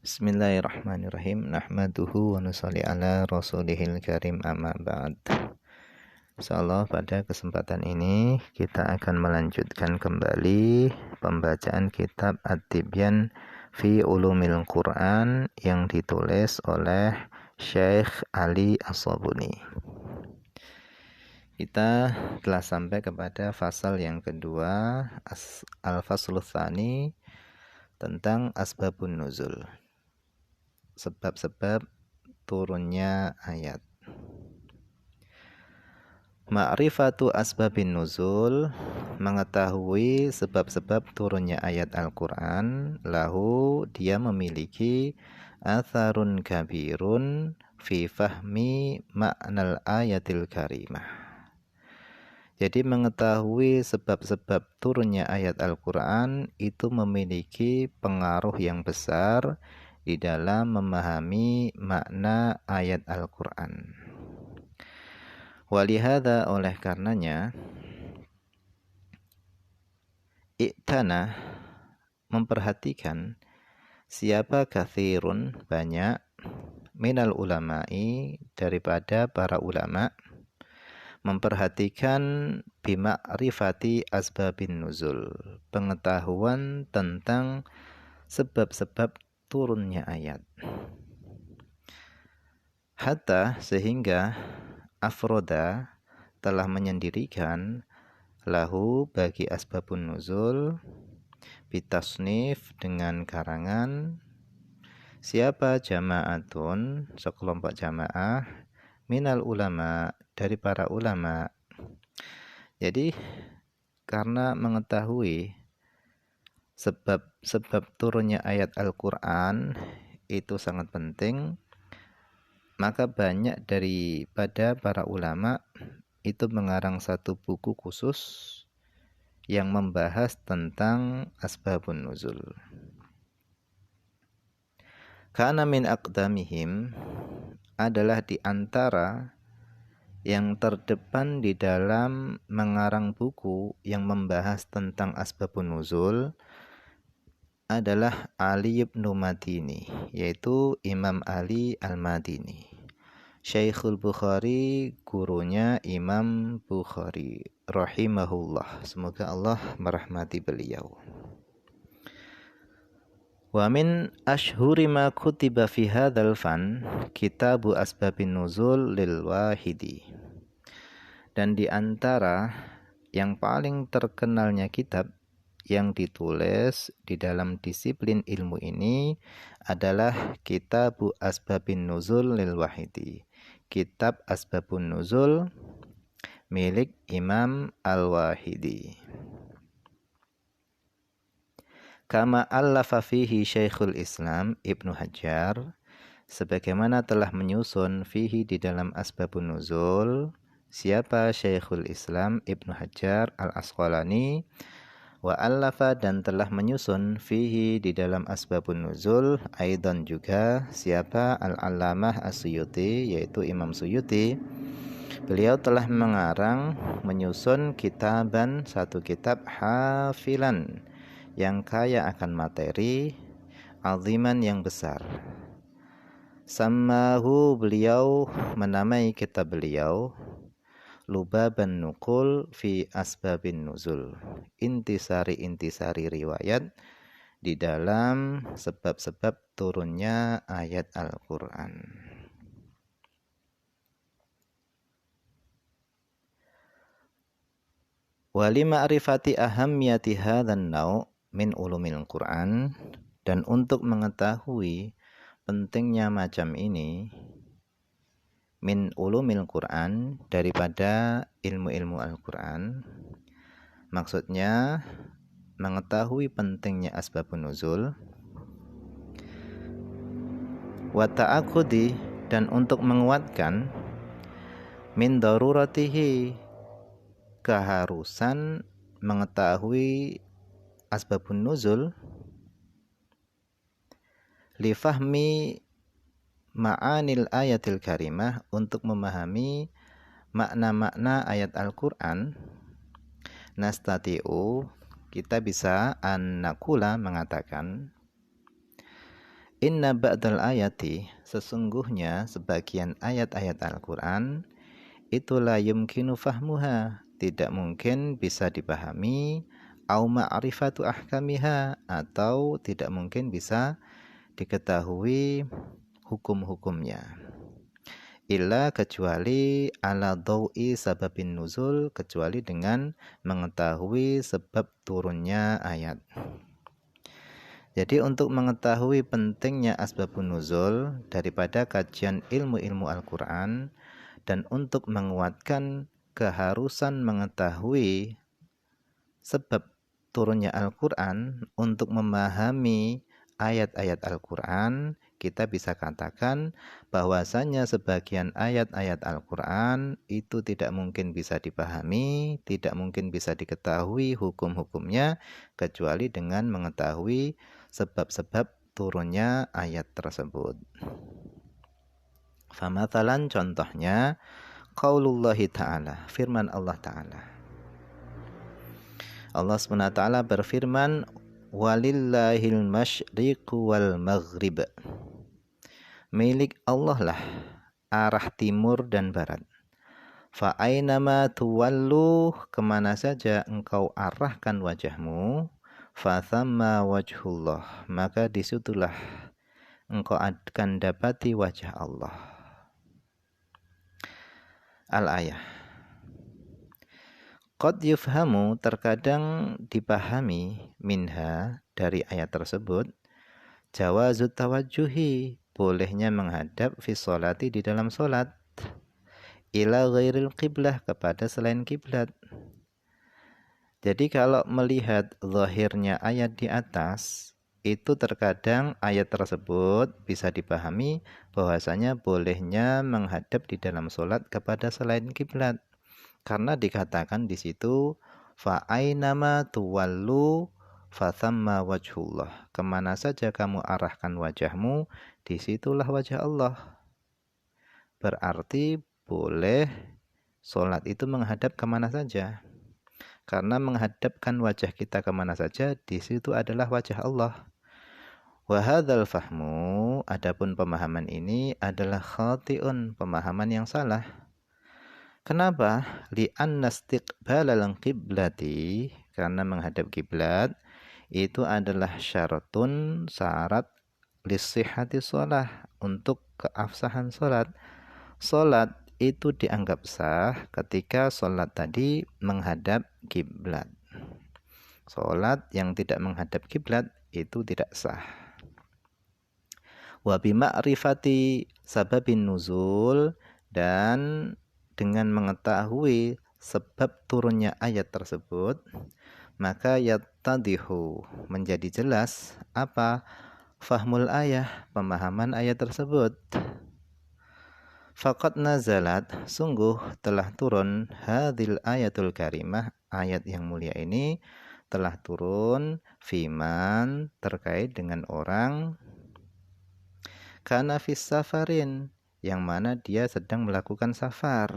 Bismillahirrahmanirrahim. Nahmaduhu wa nusalli ala rasulihil karim, amma ba'd. Insyaallah pada kesempatan ini kita akan melanjutkan kembali pembacaan kitab At-Tibyan fi Ulumil Quran yang ditulis oleh Syekh Ali As-Sabuni. Kita telah sampai kepada fasal yang kedua, Al-Faslul Tsani, tentang Asbabun Nuzul, sebab-sebab turunnya ayat. Ma'rifatu asbabin nuzul, mengetahui sebab-sebab turunnya ayat Al-Quran, lahu, dia memiliki atharun kabirun fi fahmi ma'nal ayatil karimah. Jadi mengetahui sebab-sebab turunnya ayat Al-Quran itu memiliki pengaruh yang besar di dalam memahami makna ayat Al-Quran. Walihada, oleh karenanya, i'tana, memperhatikan, siapa kathirun, banyak, minal ulama'i, daripada para ulama, memperhatikan bima'rifati asbabin nuzul, pengetahuan tentang sebab-sebab turunnya ayat. Hatta, sehingga afroda, telah menyendirikan, lahu, bagi asbabun nuzul, bitasnif, dengan karangan, siapa jama'atun, sekelompok jamaah, minal ulama, dari para ulama. Jadi karena mengetahui sebab turunnya ayat Al-Quran itu sangat penting, maka banyak daripada para ulama itu mengarang satu buku khusus yang membahas tentang asbabun nuzul. Kana min aqdamihim, adalah di antara yang terdepan di dalam mengarang buku yang membahas tentang asbabun nuzul adalah Ali ibn Madini, yaitu Imam Ali Al-Madini, Syekhul Bukhari, gurunya Imam Bukhari rahimahullah, semoga Allah merahmati beliau. Wa min ashhuri ma kutiba fi hadzal fan kitabu asbabin nuzul lil wahidi, dan di antara yang paling terkenalnya kitab yang ditulis di dalam disiplin ilmu ini adalah Kitabu Asbabin Nuzul lil Wahidi, kitab Asbabun Nuzul milik Imam Al-Wahidi. Kama allafa fihi Syekhul Islam Ibnu Hajar, sebagaimana telah menyusun fihi, di dalam Asbabun Nuzul, siapa Syekhul Islam Ibnu Hajar Al-Asqalani, wa allafa, dan telah menyusun fihi, di dalam Asbabun Nuzul, aidan juga siapa Al-Allamah As-Suyuti, yaitu Imam Suyuti. Beliau telah mengarang, menyusun kitaban, satu kitab, hafilan, yang kaya akan materi, aziman, yang besar. Sammahu, beliau menamai kitab beliau Lubaban Nuqul fi Asbabin Nuzul, intisari riwayat di dalam sebab-sebab turunnya ayat Al-Quran. Wali ma'rifati ahammiyati hadzan naw' min ulumil Quran, dan untuk mengetahui pentingnya macam ini, min ulumil Quran, daripada ilmu-ilmu Al-Quran, maksudnya mengetahui pentingnya asbabun nuzul, wa ta'aqqudi, dan untuk menguatkan, min daruratihi, keharusan mengetahui asbabun nuzul, li fahmi ma'anil ayatil karimah, untuk memahami makna-makna ayat Al-Quran. Nastati'u, kita bisa an-nakula, mengatakan, Inna ba'dal ayati, sesungguhnya sebagian ayat-ayat Al-Quran, itu la yumkinu fahmuha, tidak mungkin bisa dipahami, au ma'rifatu ahkamiha, atau tidak mungkin bisa diketahui hukum-hukumnya. Illa kecuali ala dawi sababin nuzul, kecuali dengan mengetahui sebab turunnya ayat. Jadi untuk mengetahui pentingnya asbabun nuzul daripada kajian ilmu-ilmu Al-Quran dan untuk menguatkan keharusan mengetahui sebab turunnya Al-Quran untuk memahami ayat-ayat Al-Quran, kita bisa katakan bahwasanya sebagian ayat-ayat Al-Quran itu tidak mungkin bisa dipahami, tidak mungkin bisa diketahui hukum-hukumnya kecuali dengan mengetahui sebab-sebab turunnya ayat tersebut. Famathalan, contohnya qaulullahi ta'ala, firman Allah ta'ala. Allah SWT berfirman, walillahil masyriqu wal maghrib. Milik Allah lah arah timur dan barat. Fa aynama tuwallu, kemana saja engkau arahkan wajahmu, fa thamma wajhullah, maka disitulah engkau akan dapati wajah Allah. Al-ayah. Qad yufhamu, terkadang dipahami, minha, dari ayat tersebut, jawazut tawajjuhi, bolehnya menghadap fi sholati, di dalam sholat, ila ghairil qiblah, kepada selain kiblat. Jadi kalau melihat zahirnya ayat di atas, itu terkadang ayat tersebut bisa dipahami bahwasanya bolehnya menghadap di dalam sholat kepada selain kiblat. Karena dikatakan di situ fa ainama tuwallu fa thamma wajhullah. Kemana saja kamu arahkan wajahmu, disitulah wajah Allah. Berarti boleh sholat itu menghadap kemana saja. Karena menghadapkan wajah kita kemana saja, di situ adalah wajah Allah. Wa hadzal fahmu, adapun pemahaman ini adalah khati'un, pemahaman yang salah. Kenapa? Li'anna istiqbalal qiblati, karena menghadap kiblat itu adalah syaratun, syarat lisihhati shalah, untuk keabsahan salat. Salat itu dianggap sah ketika salat tadi menghadap kiblat. Salat yang tidak menghadap kiblat itu tidak sah. Wa bima'rifati sababin nuzul, dan dengan mengetahui sebab turunnya ayat tersebut, maka yattadihu, menjadi jelas apa fahmul ayah, pemahaman ayat tersebut. Faqad nazalat, sungguh telah turun, hadhil ayatul karimah, ayat yang mulia ini telah turun, fiman, terkait dengan orang, kana fis safarin, yang mana dia sedang melakukan safar,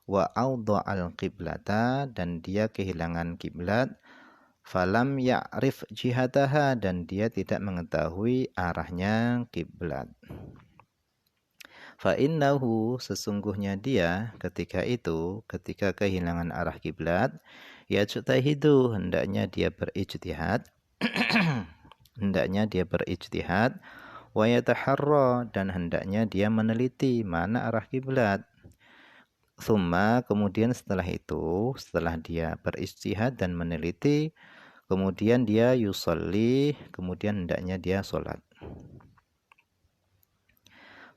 wa awda'al qiblata, dan dia kehilangan kiblat, falam ya'rif jihataha, dan dia tidak mengetahui arahnya kiblat. Fa innahu, sesungguhnya dia ketika itu, ketika kehilangan arah kiblat, yajtahidu, hendaknya dia berijtihad hendaknya dia berijtihad, wa yataharra, dan hendaknya dia meneliti mana arah kiblat. Tsumma, kemudian setelah itu, setelah dia berijtihad dan meneliti, kemudian dia yusolli, kemudian hendaknya dia sholat.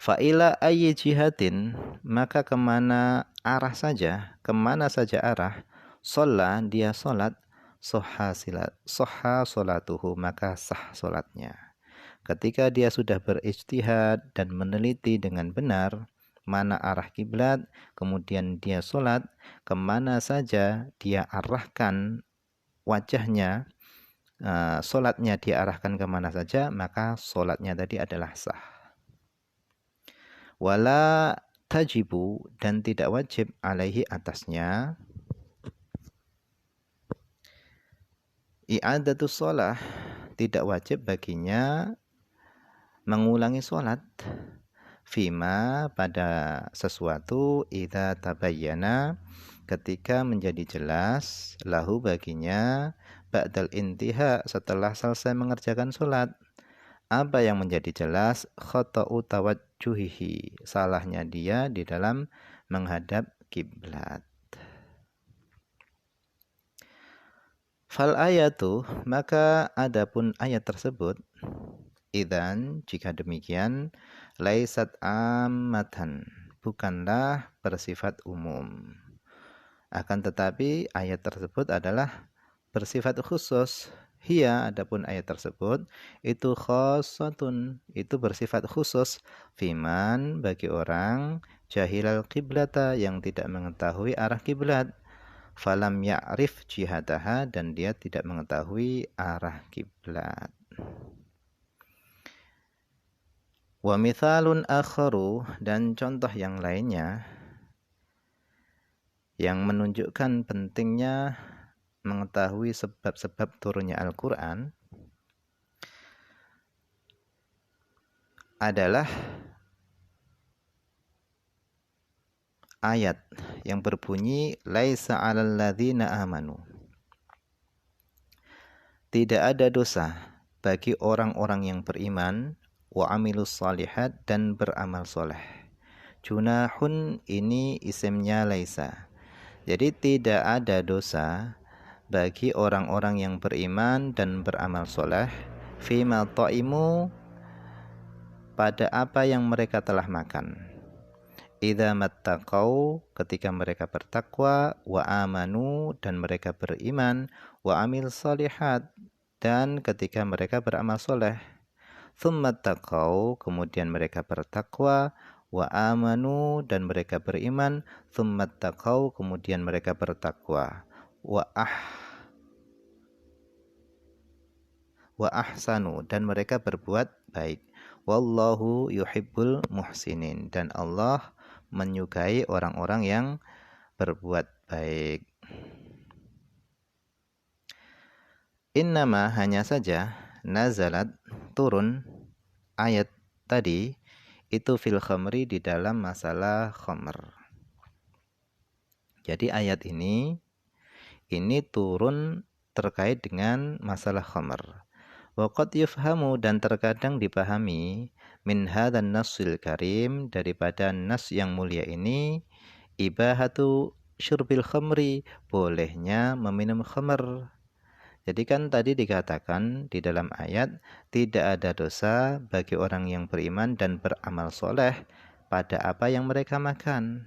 Fa'ila ayyi jihatin, maka kemana saja arah, sholat, dia sholat, soha sholatuhu, maka sah sholatnya. Ketika dia sudah berijtihad dan meneliti dengan benar mana arah kiblat, kemudian dia sholat, kemana saja dia arahkan wajahnya, sholatnya diarahkan kemana saja, maka sholatnya tadi adalah sah. Wala tajibu, dan tidak wajib, alaihi, atasnya, i'adatus shalah, tidak wajib baginya mengulangi sholat fima pada sesuatu idza tabayyana ketika menjadi jelas lahu baginya ba'dal intiha setelah selesai mengerjakan sholat apa yang menjadi jelas khata'u tawajjuhihi salahnya dia di dalam menghadap kiblat. Fal ayatu maka adapun ayat tersebut idzan jika demikian laisat ammatan bukanlah bersifat umum akan tetapi ayat tersebut adalah bersifat khusus. Hiya adapun ayat tersebut itu khossatun itu bersifat khusus fiman bagi orang jahilal kiblata yang tidak mengetahui arah kiblat falam ya'rif jihadaha dan dia tidak mengetahui arah kiblat. Wa mithalun akharu dan contoh yang lainnya yang menunjukkan pentingnya mengetahui sebab-sebab turunnya Al-Quran adalah ayat yang berbunyi laisa 'alal ladzina amanu tidak ada dosa bagi orang-orang yang beriman wa amilus salihat dan beramal soleh. Junahun ini isimnya laisa. Jadi tidak ada dosa bagi orang-orang yang beriman dan beramal soleh fima ta'imu pada apa yang mereka telah makan. Idza mattaqau ketika mereka bertakwa wa amanu dan mereka beriman wa amil salihat dan ketika mereka beramal soleh. Tsumma taqau kemudian mereka bertakwa wa amanu dan mereka beriman tsumma taqau kemudian mereka bertakwa wa ahsanu dan mereka berbuat baik wallahu yuhibbul muhsinin dan Allah menyukai orang-orang yang berbuat baik. Innama hanya saja nazalat turun ayat tadi itu fil khamri di dalam masalah khamr. Jadi ayat ini turun terkait dengan masalah khamr. Wa qad yufhamu dan terkadang dipahami min hadzal nassil karim daripada nas yang mulia ini ibahatu syurbil khamri bolehnya meminum khamr. Jadi kan tadi dikatakan di dalam ayat tidak ada dosa bagi orang yang beriman dan beramal soleh pada apa yang mereka makan.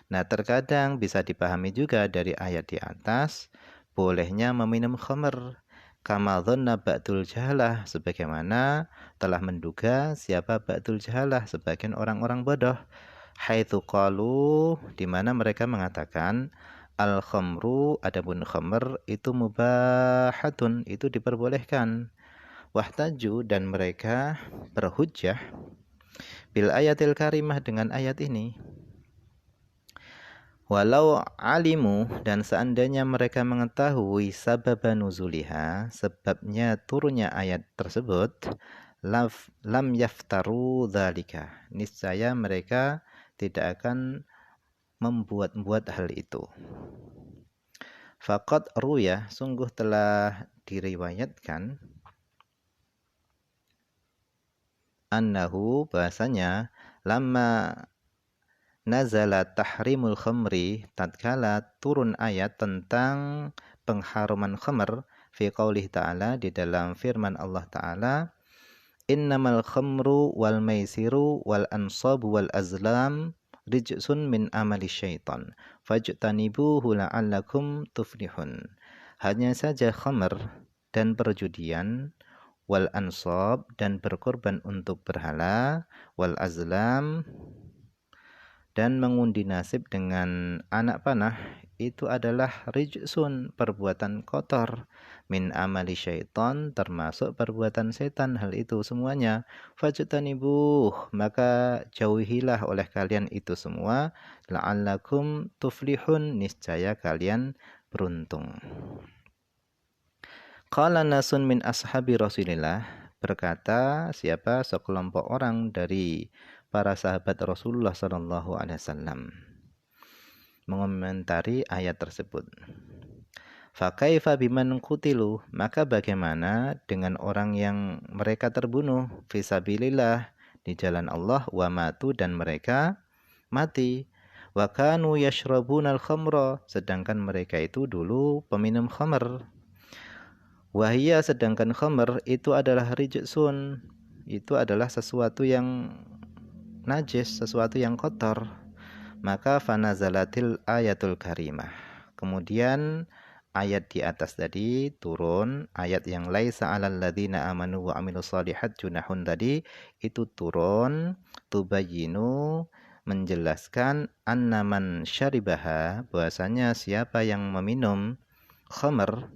Nah terkadang bisa dipahami juga dari ayat di atas bolehnya meminum khamr. Kama dhanna ba'dul jahalah sebagaimana telah menduga siapa ba'dul jahalah sebagian orang-orang bodoh. Haitsu qalu di mana mereka mengatakan al-khamru adapun khamr itu mubahatun itu diperbolehkan. Wahtaju dan mereka berhujjah bil ayatil karimah dengan ayat ini. Walau alimu dan seandainya mereka mengetahui sababa nuzuliha sebabnya turunnya ayat tersebut lam yaftaru dzalika niscaya mereka tidak akan membuat-buat hal itu. Faqad ruya sungguh telah diriwayatkan annahu bahasanya lamma nazala tahrimul khamri tatkala turun ayat tentang pengharuman khamr fi qaulih ta'ala di dalam firman Allah ta'ala innamal khamru wal maisiru wal ansabu wal azlam rijsun min amali syaitan fajtanibuhu la'allakum tuflihun. Hanya saja khamr dan perjudian wal ansab dan berkorban untuk berhala wal azlam dan mengundi nasib dengan anak panah itu adalah rijsun perbuatan kotor min amali syaitan termasuk perbuatan setan hal itu semuanya fajtanibuh maka jauhilah oleh kalian itu semua la'allakum tuflihun niscaya kalian beruntung. Qala nasun min ashabi Rasulillah Berkata siapa sekelompok orang dari para sahabat Rasulullah sallallahu alaihi wasallam mengomentari ayat tersebut. Fakaifa biman qutilu, maka bagaimana dengan orang yang mereka terbunuh fisabilillah di jalan Allah wa matu dan mereka mati. Wa kanu yashrabunal khamra, sedangkan mereka itu dulu peminum khamr. Wahia, sedangkan khamr itu adalah rijsun, itu adalah sesuatu yang najis, sesuatu yang kotor. Maka fanazalatil ayatul karimah. Kemudian ayat di atas tadi turun, ayat yang laisa 'alal ladzina amanu wa amilus shalihat junahun tadi itu turun, tubayyinu, menjelaskan annaman syaribaha, bahwasanya siapa yang meminum khamr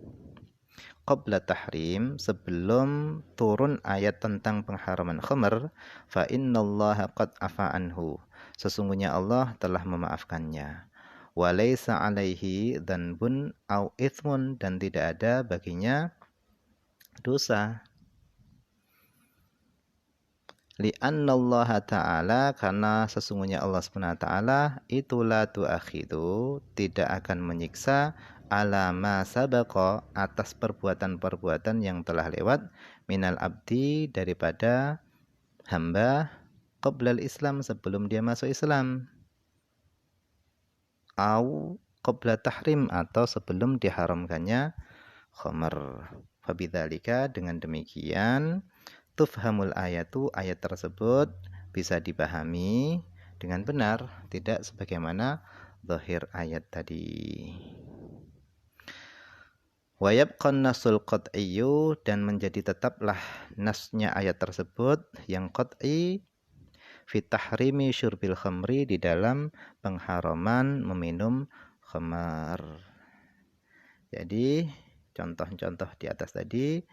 qabla tahrim, sebelum turun ayat tentang pengharaman khamr, fa innallaha qad afa anhu, sesungguhnya Allah telah memaafkannya. Walaysa alaihi dzanbun au itsmun, dan tidak ada baginya dosa. Li'annallaha ta'ala, karena sesungguhnya Allah Subhanahu wa taala itu la tu'akhidu, tidak akan menyiksa ala ma sabaqa, atas perbuatan-perbuatan yang telah lewat, minal abdi, daripada hamba, qablal Islam, sebelum dia masuk Islam, au qabla tahrim, atau sebelum diharamkannya khamr. Fabidzalika, dengan demikian, tufhamul ayatu, ayat tersebut bisa dipahami dengan benar, tidak sebagaimana zahir ayat tadi. Wa yabqan nasul qat'iyyu, dan menjadi tetaplah nasnya ayat tersebut yang qat'i fi tahrimi syurbil khamri, di dalam pengharaman meminum khamar. Jadi contoh-contoh di atas tadi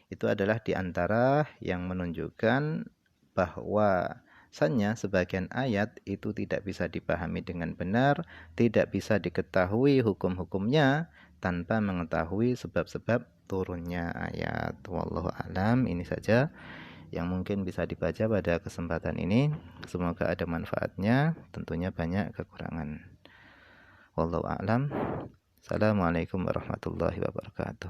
itu adalah di antara yang menunjukkan bahwa bahwasanya sebagian ayat itu tidak bisa dipahami dengan benar, tidak bisa diketahui hukum-hukumnya tanpa mengetahui sebab-sebab turunnya ayat. Wallahu alam, ini saja yang mungkin bisa dibaca pada kesempatan ini. Semoga ada manfaatnya, tentunya banyak kekurangan. Wallahu a'lam. Assalamualaikum warahmatullahi wabarakatuh.